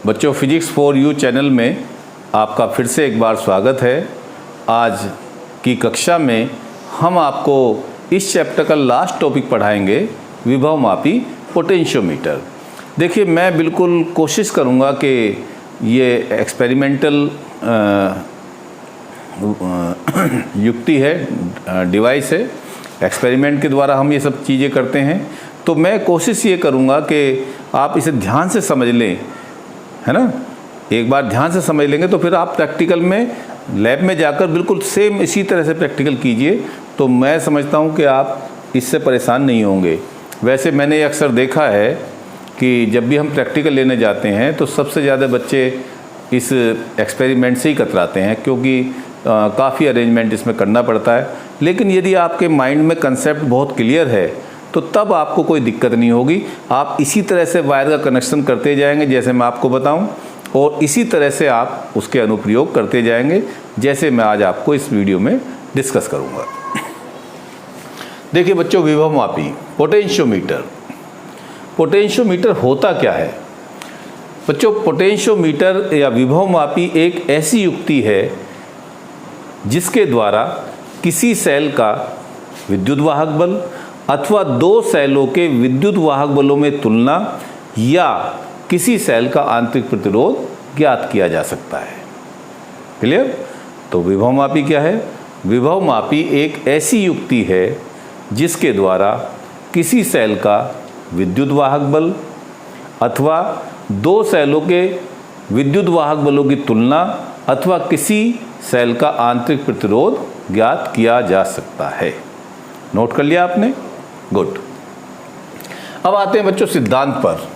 बच्चों, physics for you channel में आपका फिर से एक बार स्वागत है। आज की कक्षा में हम आपको इस चैप्टर का लास्ट टॉपिक पढ़ाएंगे, विभवमापी पोटेंशियोमीटर। देखिए, मैं बिल्कुल कोशिश करूंगा कि ये एक्सपेरिमेंटल युक्ति है, डिवाइस है, एक्सपेरिमेंट के द्वारा हम ये सब चीज़ें करते हैं। तो मैं कोशिश ये करूंगा कि आप इसे ध्यान से समझ लें, है ना। एक बार ध्यान से समझ लेंगे तो फिर आप प्रैक्टिकल में लैब में जाकर बिल्कुल सेम इसी तरह से प्रैक्टिकल कीजिए, तो मैं समझता हूँ कि आप इससे परेशान नहीं होंगे। वैसे मैंने ये अक्सर देखा है कि जब भी हम प्रैक्टिकल लेने जाते हैं तो सबसे ज़्यादा बच्चे इस एक्सपेरिमेंट से ही कतराते हैं, क्योंकि काफ़ी अरेंजमेंट इसमें करना पड़ता है। लेकिन यदि आपके माइंड में कंसेप्ट बहुत क्लियर है तो तब आपको कोई दिक्कत नहीं होगी। आप इसी तरह से वायर का कनेक्शन करते जाएंगे जैसे मैं आपको बताऊं, और इसी तरह से आप उसके अनुप्रयोग करते जाएंगे जैसे मैं आज आपको इस वीडियो में डिस्कस करूंगा। देखिए बच्चों, विभवमापी पोटेंशियोमीटर। पोटेंशियोमीटर होता क्या है बच्चों? पोटेंशियोमीटर या विभवमापी एक ऐसी युक्ति है जिसके द्वारा किसी सेल का विद्युत वाहक बल अथवा दो सेलों के विद्युत वाहक बलों में तुलना या किसी सेल का आंतरिक प्रतिरोध ज्ञात किया जा सकता है। क्लियर? तो विभवमापी क्या है? विभवमापी एक ऐसी युक्ति है जिसके द्वारा किसी सेल का विद्युत वाहक बल अथवा दो सेलों के विद्युत वाहक बलों की तुलना अथवा किसी सेल का आंतरिक प्रतिरोध ज्ञात किया जा सकता है। नोट कर लिया आपने? गुड। अब आते हैं बच्चों सिद्धांत पर।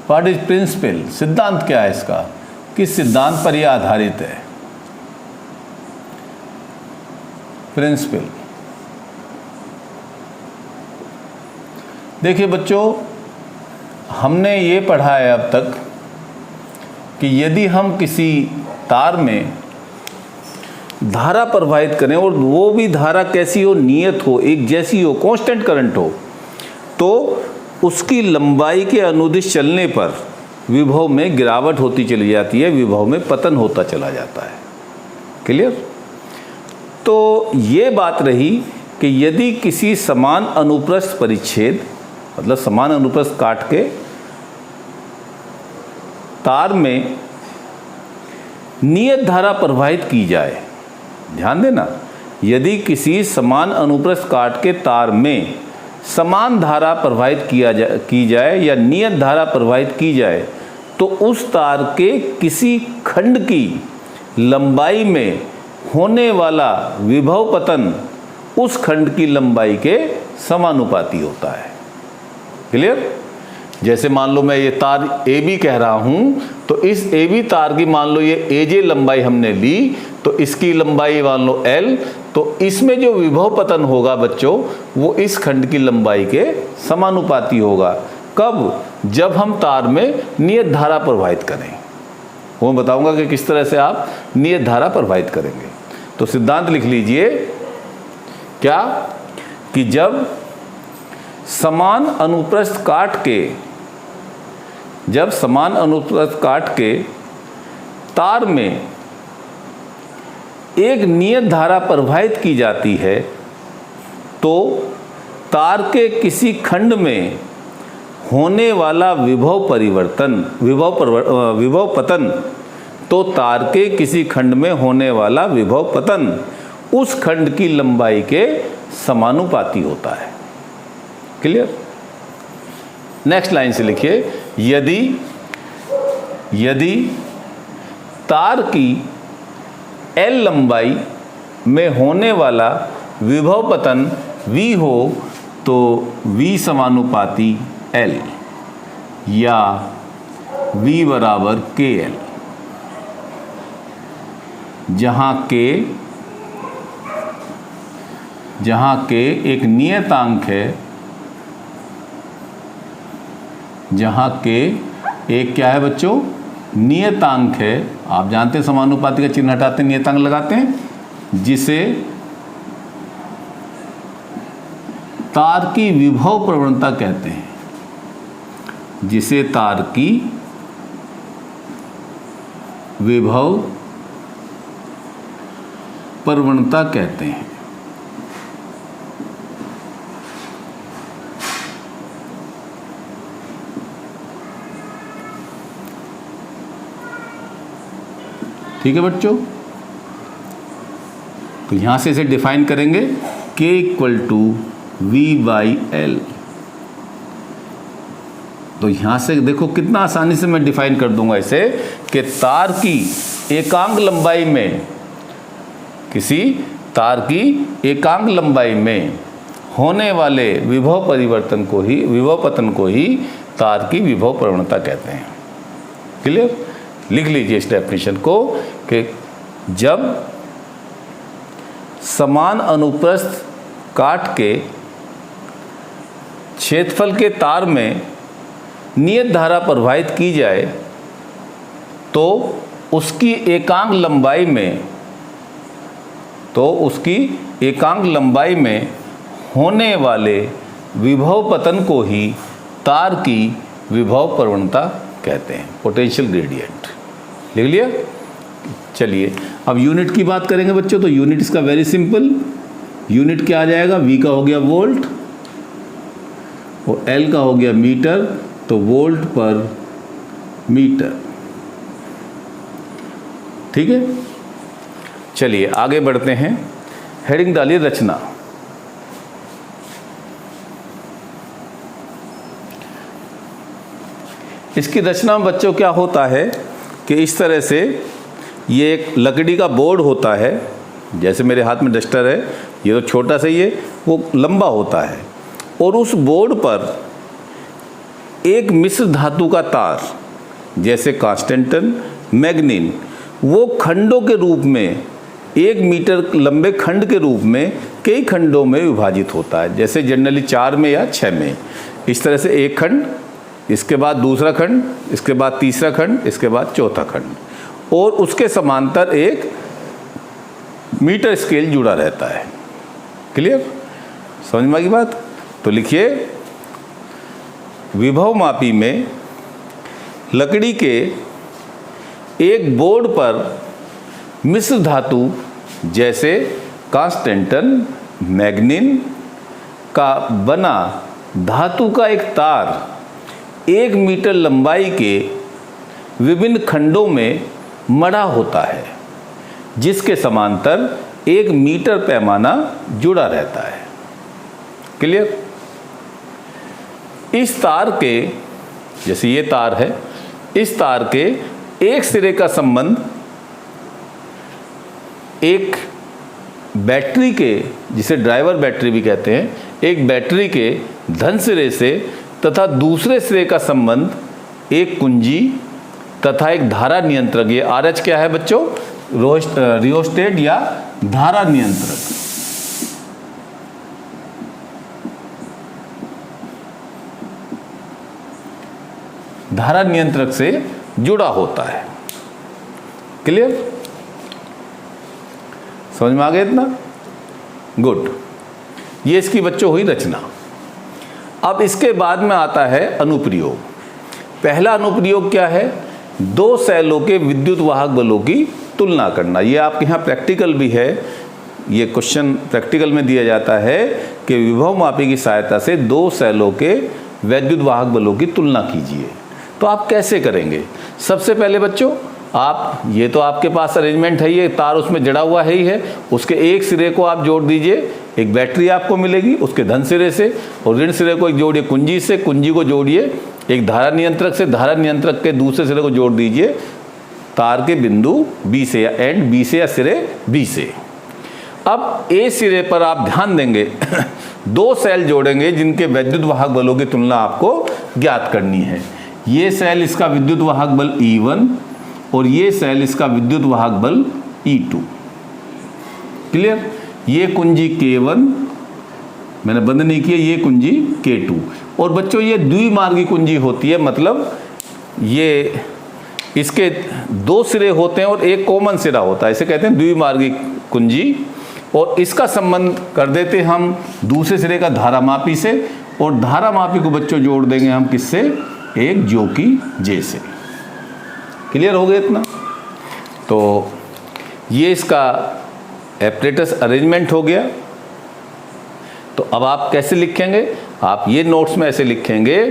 What is principle? सिद्धांत क्या है इसका? किस सिद्धांत पर यह आधारित है? प्रिंसिपल। देखिए बच्चों, हमने ये पढ़ा है अब तक कि यदि हम किसी तार में धारा प्रवाहित करें और वो भी धारा कैसी हो, नियत हो, एक जैसी हो, कांस्टेंट करंट हो, तो उसकी लंबाई के अनुदिश चलने पर विभव में गिरावट होती चली जाती है, विभव में पतन होता चला जाता है। क्लियर? तो ये बात रही कि यदि किसी समान अनुप्रस्थ परिच्छेद, मतलब समान अनुप्रस्थ काट के तार में नियत धारा प्रवाहित की जाए, ध्यान देना, यदि किसी समान अनुप्रस्थ काट के तार में समान धारा प्रवाहित की जाए या नियत धारा प्रवाहित की जाए, तो उस तार के किसी खंड की लंबाई में होने वाला विभव पतन उस खंड की लंबाई के समानुपाती होता है। क्लियर? जैसे मान लो मैं ये तार AB कह रहा हूं, तो इस AB तार की मान लो ये AJ लंबाई हमने ली, तो इसकी लंबाई मान लो L, तो इसमें जो विभव पतन होगा बच्चों वो इस खंड की लंबाई के समानुपाती होगा। कब? जब हम तार में नियत धारा प्रवाहित करें। वो मैं बताऊंगा कि किस तरह से आप नियत धारा प्रवाहित करेंगे। तो सिद्धांत लिख लीजिए क्या, कि जब समान अनुप्रस्थ काट के तार में एक नियत धारा प्रवाहित की जाती है, तो तार के किसी खंड में होने वाला विभव पतन, तो तार के किसी खंड में होने वाला विभव पतन उस खंड की लंबाई के समानुपाती होता है। क्लियर? नेक्स्ट लाइन से लिखिए, यदि तार की L लंबाई में होने वाला विभव पतन V हो तो V समानुपाती L या V बराबर KL, जहाँ K एक नियतांक है, जहाँ K एक क्या है बच्चों? नियतांक है। आप जानते हैं समानुपाती का चिन्ह हटाते हैं, नियतांक लगाते हैं, जिसे तार की विभव प्रवणता कहते हैं, जिसे तार की विभव प्रवणता कहते हैं। ठीक है बच्चों, तो यहां से इसे डिफाइन करेंगे K = V/L। तो यहां से देखो कितना आसानी से मैं डिफाइन कर दूंगा इसे कि तार की एकांक लंबाई में, किसी तार की एकांक लंबाई में होने वाले विभव परिवर्तन को ही, विभव पतन को ही तार की विभव प्रवणता कहते हैं। क्लियर? लिख लीजिए इस डेफिनेशन को कि जब समान अनुप्रस्थ काट के क्षेत्रफल के तार में नियत धारा प्रवाहित की जाए तो उसकी एकांक लंबाई में होने वाले विभव पतन को ही तार की विभव प्रवणता कहते हैं, पोटेंशियल ग्रेडियंट। लिख लिया? चलिए अब यूनिट की बात करेंगे बच्चों। तो यूनिट इसका वेरी सिंपल, यूनिट क्या आ जाएगा? V का हो गया वोल्ट और L का हो गया मीटर, तो वोल्ट पर मीटर। ठीक है, चलिए आगे बढ़ते हैं। हेडिंग डालिए रचना। इसकी रचना में बच्चों क्या होता है कि इस तरह से ये एक लकड़ी का बोर्ड होता है, जैसे मेरे हाथ में डस्टर है, ये तो छोटा सा ही है, वो लंबा होता है, और उस बोर्ड पर एक मिश्र धातु का तार जैसे कांस्टेंटन, मैग्नीन, वो खंडों के रूप में 1 मीटर लंबे खंड के रूप में कई खंडों में विभाजित होता है, जैसे जनरली 4 में या 6 में। इस तरह से एक खंड, इसके बाद दूसरा खंड, इसके बाद तीसरा खंड, इसके बाद चौथा खंड, और उसके समांतर एक मीटर स्केल जुड़ा रहता है। क्लियर? समझ में आ गई बात? तो लिखिए, विभव मापी में लकड़ी के एक बोर्ड पर मिश्र धातु जैसे कांस्टेंटन, मैग्नीन का बना धातु का एक तार 1 मीटर लंबाई के विभिन्न खंडों में मढ़ा होता है, जिसके समांतर 1 मीटर पैमाना जुड़ा रहता है। क्लियर? इस तार के, जैसे ये तार है, इस तार के एक सिरे का संबंध एक बैटरी के, जिसे ड्राइवर बैटरी भी कहते हैं, एक बैटरी के धन सिरे से तथा दूसरे सिरे का संबंध एक कुंजी तथा एक धारा नियंत्रक, ये RH क्या है बच्चों? रियोस्टेट या धारा नियंत्रक। धारा नियंत्रक से जुड़ा होता है। क्लियर? समझ में आ गया इतना? गुड। ये इसकी बच्चों हुई रचना। अब इसके बाद में आता है अनुप्रयोग। पहला अनुप्रयोग क्या है? 2 सेलों के विद्युत वाहक बलों की तुलना करना। ये आपके यहाँ प्रैक्टिकल भी है, ये क्वेश्चन प्रैक्टिकल में दिया जाता है कि विभव मापी की सहायता से 2 सेलों के विद्युत वाहक बलों की तुलना कीजिए। तो आप कैसे करेंगे? सबसे पहले बच्चों, आप, ये तो आपके पास अरेंजमेंट है, ये तार उसमें जड़ा हुआ है ही है, उसके एक सिरे को आप जोड़ दीजिए, एक बैटरी आपको मिलेगी उसके धन सिरे से, और ऋण सिरे को एक जोड़िए कुंजी से, कुंजी को जोड़िए एक धारा नियंत्रक से, धारा नियंत्रक के दूसरे सिरे को जोड़ दीजिए तार के बिंदु B से, या एंड B से, या सिरे B से। अब A सिरे पर आप ध्यान देंगे 2 सेल जोड़ेंगे जिनके विद्युत वाहक बलों की तुलना आपको ज्ञात करनी है। ये सेल इसका विद्युत वाहक बल E1 और ये सेल इसका विद्युत वाहक बल E2। क्लियर? ये कुंजी K1 मैंने बंद नहीं किया, ये कुंजी K2। और बच्चों ये द्विमार्गी कुंजी होती है, मतलब ये इसके 2 सिरे होते हैं और एक कॉमन सिरा होता है, इसे कहते हैं द्विमार्गी कुंजी। और इसका संबंध कर देते हम दूसरे सिरे का धारामापी से, और धारामापी को बच्चों जोड़ देंगे हम किससे, एक ज्योति जे से। क्लियर हो गया इतना? तो ये इसका एपरेटस अरेंजमेंट हो गया। तो अब आप कैसे लिखेंगे, आप ये नोट्स में ऐसे लिखेंगे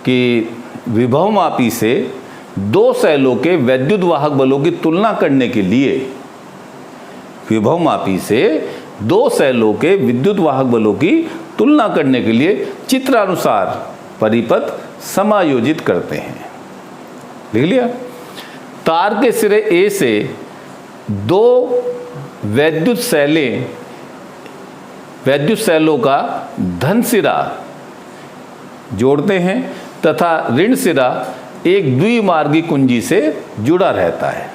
कि विभवमापी से दो सेलों के वैद्युत वाहक बलों की तुलना करने के लिए, विभवमापी से दो सेलों के विद्युत वाहक बलों की तुलना करने के लिए चित्रानुसार परिपथ समायोजित करते हैं। लिख लिया? तार के सिरे ए से दो वैद्युत सेलों का धन सिरा जोड़ते हैं तथा ऋण सिरा एक द्विमार्गी कुंजी से जुड़ा रहता है।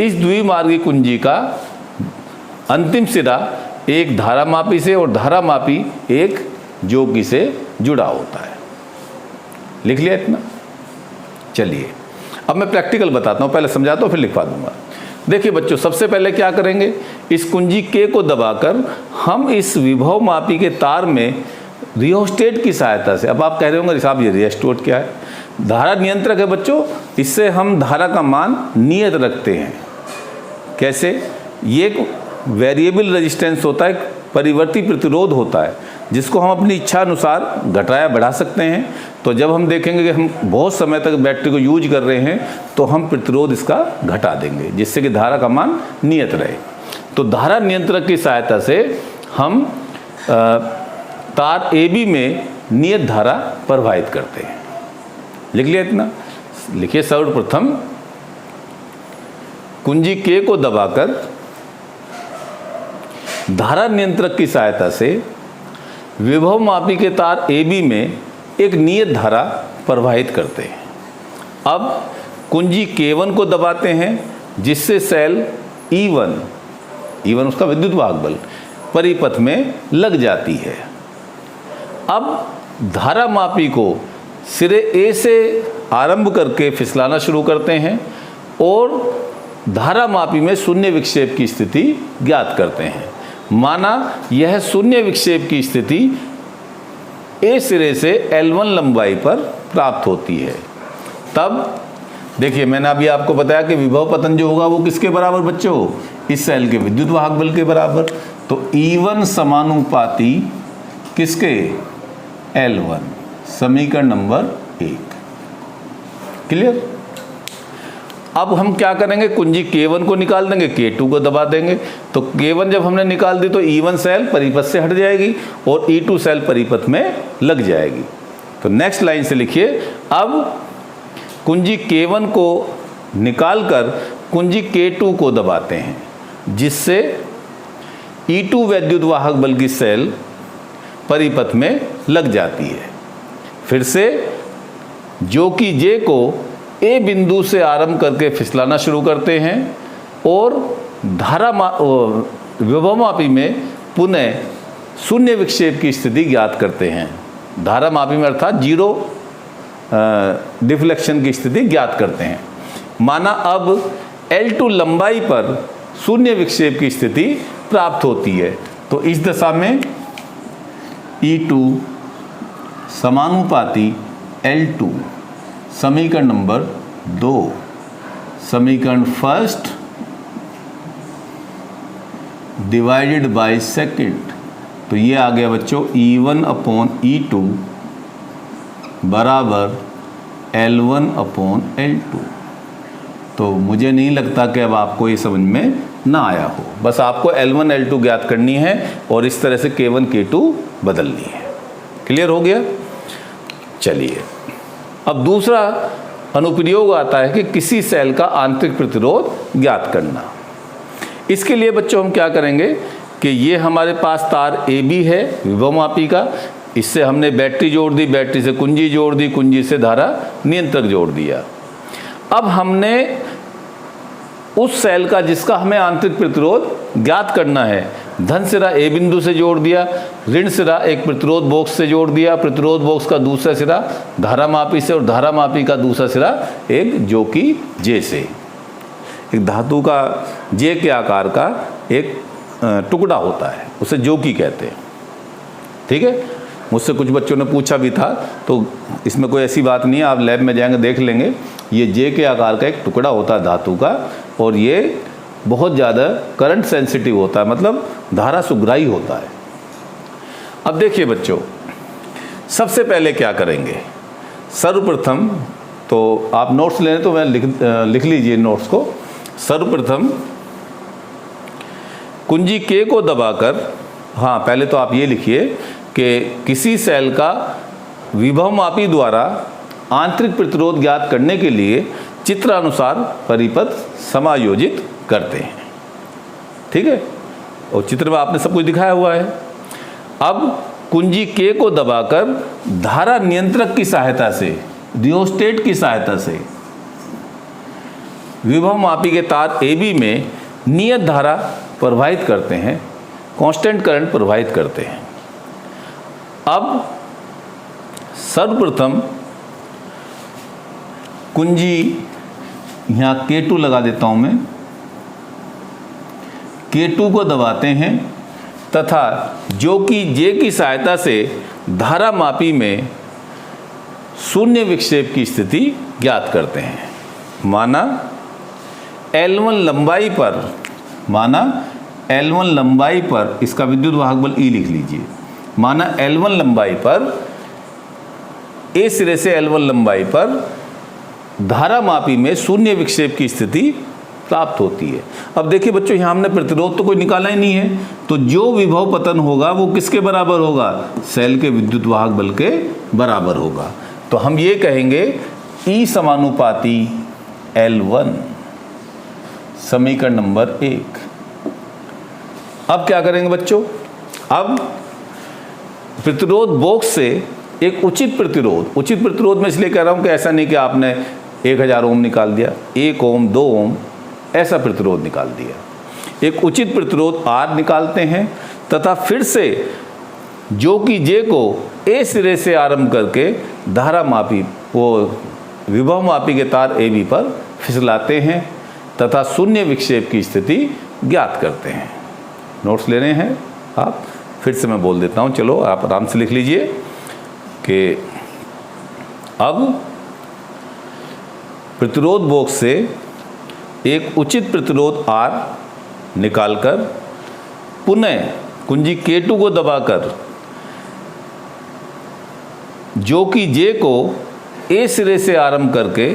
इस द्विमार्गी कुंजी का अंतिम सिरा एक धारामापी से और धारामापी एक ज्योति से जुड़ा होता है। लिख लिया इतना? चलिए अब मैं प्रैक्टिकल बताता हूँ, पहले समझाता हूँ फिर लिखवा दूंगा। देखिए बच्चों, सबसे पहले क्या करेंगे, इस कुंजी के को दबाकर हम इस विभवमापी के तार में रियोस्टेट की सहायता से, अब आप कह रहे होंगे साहब ये रियोस्टेट क्या है? धारा नियंत्रक है बच्चों, इससे हम धारा का मान नियत रखते हैं। कैसे? ये एक वेरिएबल रेजिस्टेंस होता है, परिवर्ती प्रतिरोध होता है, जिसको हम अपनी इच्छा अनुसार घटाया बढ़ा सकते हैं। तो जब हम देखेंगे कि हम बहुत समय तक बैटरी को यूज कर रहे हैं तो हम प्रतिरोध इसका घटा देंगे, जिससे कि धारा का मान नियत रहे। तो धारा नियंत्रक की सहायता से हम तार AB में नियत धारा प्रवाहित करते हैं। लिख लिया इतना? लिखिए, सर्वप्रथम कुंजी के को दबाकर धारा नियंत्रक की सहायता से विभवमापी के तार AB में एक नियत धारा प्रवाहित करते हैं। अब कुंजी K1 को दबाते हैं, जिससे सेल E1 उसका विद्युत वाहक बल परिपथ में लग जाती है। अब धारामापी को सिरे A से आरंभ करके फिसलाना शुरू करते हैं और धारामापी में शून्य विक्षेप की स्थिति ज्ञात करते हैं। माना यह शून्य विक्षेप की स्थिति A सिरे से L1 लंबाई पर प्राप्त होती है। तब देखिए, मैंने अभी आपको बताया कि विभव पतन जो होगा वो किसके बराबर बच्चों, इस सेल के विद्युत वाहक बल के बराबर। तो E1 समानुपाती किसके, L1, समीकरण नंबर 1। क्लियर? अब हम क्या करेंगे, कुंजी K1 को निकाल देंगे, K2 को दबा देंगे। तो K1 जब हमने निकाल दी तो E1 सेल परिपथ से हट जाएगी और E2 सेल परिपथ में लग जाएगी। तो नेक्स्ट लाइन से लिखिए, अब कुंजी K1 को निकालकर कुंजी K2 को दबाते हैं, जिससे E2 वैद्युत वाहक बल की सेल परिपथ में लग जाती है। फिर से ज्योति J को A बिंदु से आरंभ करके फिसलाना शुरू करते हैं और विभवमापी में पुनः शून्य विक्षेप की स्थिति ज्ञात करते हैं। धारामापी में अर्थात जीरो डिफ्लेक्शन की स्थिति ज्ञात करते हैं। माना अब L2 लंबाई पर शून्य विक्षेप की स्थिति प्राप्त होती है। तो इस दशा में E2 समानुपाती L2, समीकरण नंबर 2, समीकरण फर्स्ट डिवाइडेड बाय सेकंड। तो ये आ गया बच्चों E1 अपॉन E2 बराबर L1 अपॉन L2। तो मुझे नहीं लगता कि अब आपको ये समझ में ना आया हो। बस आपको L1 L2 ज्ञात करनी है और इस तरह से K1 K2 बदलनी है। क्लियर हो गया? चलिए, अब दूसरा अनुप्रयोग आता है कि किसी सेल का आंतरिक प्रतिरोध ज्ञात करना। इसके लिए बच्चों हम क्या करेंगे कि ये हमारे पास तार AB है विभवमापी का, इससे हमने बैटरी जोड़ दी, बैटरी से कुंजी जोड़ दी, कुंजी से धारा नियंत्रक जोड़ दिया। अब हमने उस सेल का जिसका हमें आंतरिक प्रतिरोध ज्ञात करना है, धन सिरा A बिंदु से जोड़ दिया, ऋण सिरा एक प्रतिरोध बॉक्स से जोड़ दिया, प्रतिरोध बॉक्स का दूसरा सिरा धारामापी से और धारामापी का दूसरा सिरा एक ज्योति J से, एक धातु का J के आकार का एक टुकड़ा होता है, उसे जोकी कहते हैं। ठीक है, मुझसे कुछ बच्चों ने पूछा भी था, तो इसमें कोई ऐसी बात नहीं है, आप लैब में जाएंगे देख लेंगे। ये जे के आकार का एक टुकड़ा होता है धातु का, और ये बहुत ज़्यादा करंट सेंसिटिव होता है, मतलब धारा सुग्राही होता है। अब देखिए बच्चों, सबसे पहले क्या करेंगे, सर्वप्रथम तो आप नोट्स लेने तो मैं लिख लीजिए नोट्स को। सर्वप्रथम कुंजी के को दबाकर, हाँ पहले तो आप ये लिखिए कि किसी सेल का विभवमापी द्वारा आंतरिक प्रतिरोध ज्ञात करने के लिए चित्रानुसार परिपथ समायोजित करते हैं। ठीक है, और चित्र में आपने सब कुछ दिखाया हुआ है। अब कुंजी के को दबाकर धारा नियंत्रक की सहायता से, रियोस्टेट की सहायता से विभवमापी के तार AB में नियत धारा प्रवाहित करते हैं, कांस्टेंट करंट प्रवाहित करते हैं। अब सर्वप्रथम कुंजी, यहाँ K2 लगा देता हूँ मैं, K2 को दबाते हैं तथा जो कि J की सहायता से धारा मापी में शून्य विक्षेप की स्थिति ज्ञात करते हैं। माना L1 लंबाई पर, माना L1 लंबाई पर इसका विद्युत वाहक बल E लिख लीजिए। माना L1 लंबाई पर, A सिरे से L1 लंबाई पर धारा मापी में शून्य विक्षेप की स्थिति प्राप्त होती है। अब देखिए बच्चों, यहाँ हमने प्रतिरोध तो कोई निकाला ही नहीं है, तो जो विभव पतन होगा वो किसके बराबर होगा, सेल के विद्युत वाहक बल के बराबर होगा। तो हम ये कहेंगे E समानुपाती L1, समीकरण नंबर 1। अब क्या करेंगे बच्चों, अब प्रतिरोध बॉक्स से एक उचित प्रतिरोध में इसलिए कह रहा हूं कि ऐसा नहीं कि आपने 1000 ओम निकाल दिया, 1 ओम 2 ओम ऐसा प्रतिरोध निकाल दिया। एक उचित प्रतिरोध R निकालते हैं तथा फिर से जो कि J को A सिरे से आरंभ करके धारा मापी, वो विभव मापी के तार AB पर फिसलाते हैं तथा शून्य विक्षेप की स्थिति ज्ञात करते हैं। नोट्स ले रहे हैं आप, फिर से मैं बोल देता हूँ, चलो आप आराम से लिख लीजिए कि अब प्रतिरोध बॉक्स से एक उचित प्रतिरोध R निकालकर पुनः कुंजी K2 को दबाकर जो कि J को A सिरे से आरंभ करके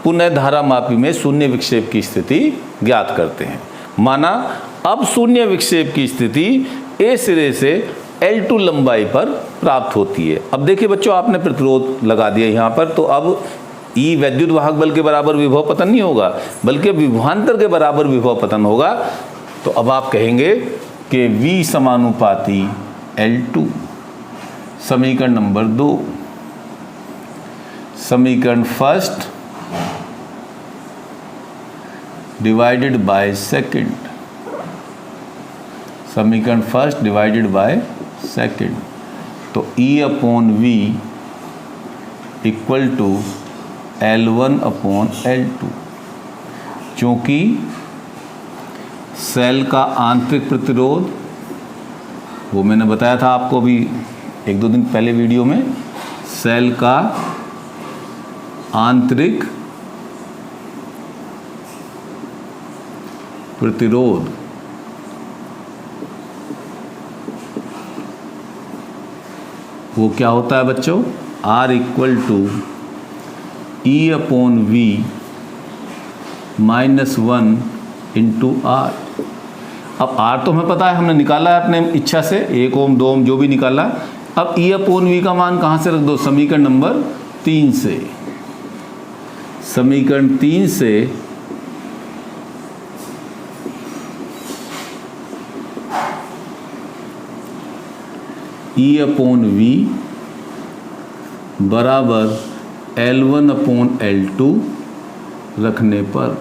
पुनः धारा मापी में शून्य विक्षेप की स्थिति ज्ञात करते हैं। माना अब शून्य विक्षेप की स्थिति A सिरे से L2 लंबाई पर प्राप्त होती है। अब देखिए बच्चों, आपने प्रतिरोध लगा दिया यहाँ पर, तो अब E वैद्युत वाहक बल के बराबर विभव पतन नहीं होगा, बल्कि विभवांतर के बराबर विभव पतन होगा। तो अब आप कहेंगे कि V समानुपाती L2, समीकरण नंबर 2। समीकरण फर्स्ट डिवाइडेड बाय सेकंड, समीकरण फर्स्ट डिवाइडेड बाय सेकंड, तो E upon V equal to L1 upon L2। चूँकि सेल का आंतरिक प्रतिरोध, वो मैंने बताया था आपको अभी 1-2 दिन पहले वीडियो में, सेल का आंतरिक प्रतिरोध वो क्या होता है बच्चों, R equal to E upon V -1 into R। अब R तो हमें पता है, हमने निकाला है अपने इच्छा से, 1 ओम 2 ओम जो भी निकाला। अब E अपॉन V का मान कहाँ से रख दो, समीकरण नंबर 3 से। समीकरण 3 से E अपॉन V बराबर L1 अपॉन L2 रखने पर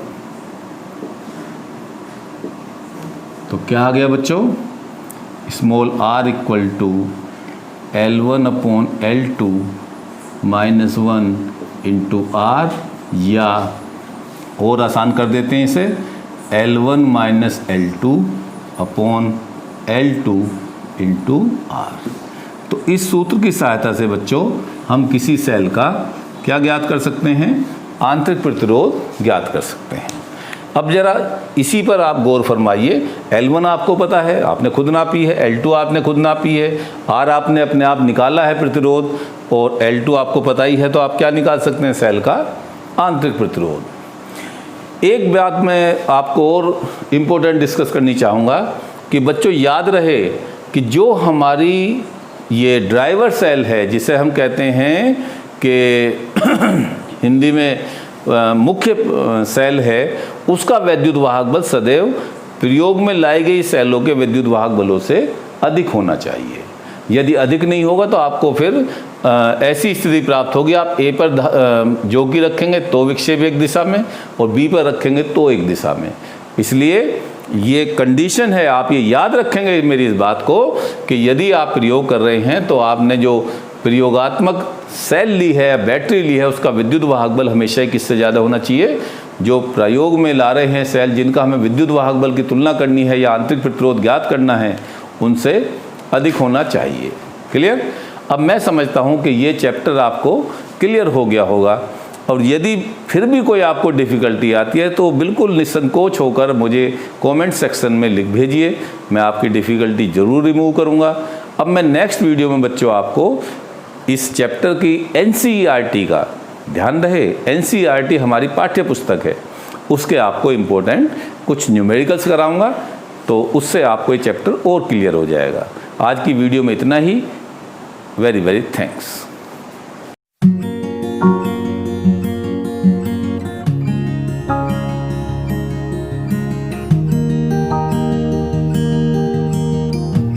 तो क्या आ गया बच्चों, small r equal to L1 upon L2 -1 into R, या और आसान कर देते हैं इसे, L1 minus L2 upon L2 into R। तो इस सूत्र की सहायता से बच्चों हम किसी सेल का क्या ज्ञात कर सकते हैं, आंतरिक प्रतिरोध ज्ञात कर सकते हैं। अब जरा इसी पर आप गौर फरमाइए। L1 आपको पता है, आपने खुद नापी है, L2 आपने खुद नापी है, R आपने अपने आप निकाला है प्रतिरोध, और L2 आपको पता ही है, तो आप क्या निकाल सकते हैं, सेल का आंतरिक प्रतिरोध। एक बात मैं आपको और इम्पोर्टेंट डिस्कस करनी चाहूँगा कि बच्चों याद रहे कि जो हमारी ये ड्राइवर सेल है, जिसे हम कहते हैं कि हिंदी में मुख्य सेल है, उसका विद्युत वाहक बल सदैव प्रयोग में लाई गई सेलों के विद्युत वाहक बलों से अधिक होना चाहिए। यदि अधिक नहीं होगा तो आपको फिर ऐसी स्थिति प्राप्त होगी, आप A पर जो की रखेंगे तो विक्षेप एक दिशा में, और B पर रखेंगे तो एक दिशा में। इसलिए ये कंडीशन है, आप ये याद रखेंगे मेरी इस बात को कि यदि आप प्रयोग कर रहे हैं तो आपने जो प्रयोगात्मक सेल ली है या बैटरी ली है, उसका विद्युत वाहक बल हमेशा ही किससे ज़्यादा होना चाहिए, जो प्रयोग में ला रहे हैं सेल जिनका हमें विद्युत वाहक बल की तुलना करनी है या आंतरिक प्रतिरोध ज्ञात करना है, उनसे अधिक होना चाहिए। क्लियर? अब मैं समझता हूँ कि ये चैप्टर आपको क्लियर हो गया होगा, और यदि फिर भी कोई आपको डिफ़िकल्टी आती है तो बिल्कुल निसंकोच होकर मुझे कमेंट सेक्शन में लिख भेजिए, मैं आपकी डिफ़िकल्टी ज़रूर रिमूव करूँगा। अब मैं नेक्स्ट वीडियो में बच्चों आपको इस चैप्टर की NCERT का, ध्यान रहे NCERT हमारी पाठ्य पुस्तक है, उसके आपको इम्पोर्टेंट कुछ न्यूमेरिकल्स कराऊंगा, तो उससे आपको ये चैप्टर और क्लियर हो जाएगा। आज की वीडियो में इतना ही। Very very thanks.